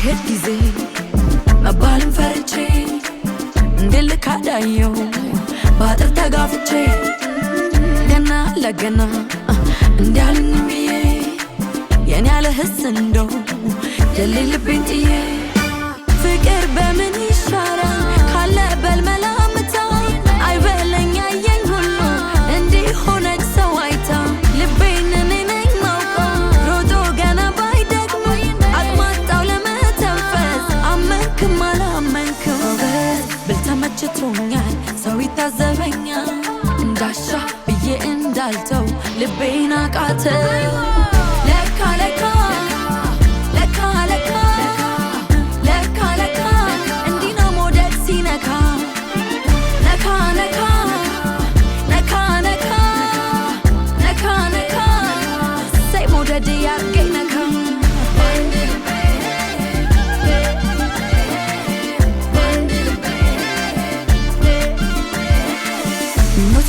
እንዳይሄድ ጊዜ መባልን ፈርቼ እንድልካዳየው ባጥር ተጋፍቼ ገና ለገና እንዲያልኝ ብዬ የኔ ያለህስ እንደው የሌለብኝ ጥዬ ፍቅር በምን ይሻራል ካለ በልመላምታ አይበለኝ አየኝ ሁሉ እንዲህ ሆነች ሰው አይታ ልቤን እኔ ነኝ ማውቀው ሮጦ ገና ባይደግሞ አቅማጣው ለመተንፈስ አመንክም አላመንክም ብል ተመችቶኛል ሰው ይታዘበኛል እንዳሻ ብዬ እንዳልተው ልቤን አቃተው ለካ ለካ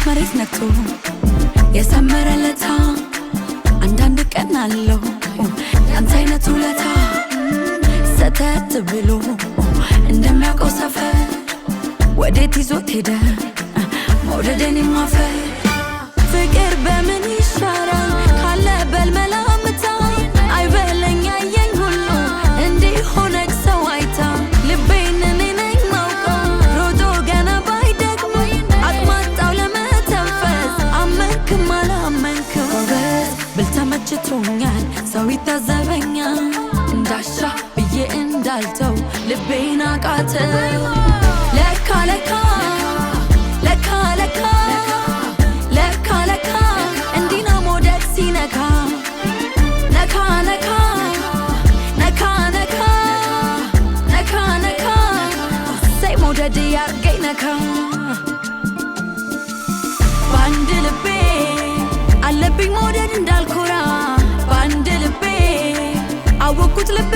መሬት ነክቶ የሰመረለታ አንዳንድ ቀን አለው ያንተ አይነት ውለታ ሰተት ብሎ እንደሚያውቀው ሰፈር ወዴት ይዞት ሄደ መውደድን የማፈር ፍቅር በምን ይሻራል ካለ በልመላምታ አይበለኝ አየኝ ሁሉ እንዲህ ሆነች ሰው አይታ ልቤን እኔ ነኝ ማውቀው ሮጦ ገና ባይደግሞ አቅማጣው ለመተንፈስ አመንክም አላመንክም ብል ተመችቶኛል ሰው ይታዘበኛል እንዳሻ ብዬ እንዳልተው ልቤን አቃተው ለካ ለካ ለካ ለካ ለካ ለካ እንዲህ ነው መውደድ ሲነካ ነካ ነካ ነካ ነካ ነካ ነካ ሰይ መውደድ ያርገኝ ነካ በአንድ ልቤ አለብኝ መውደድ እንዳልኮራ በአንድ ልቤ አወኩት ልቤ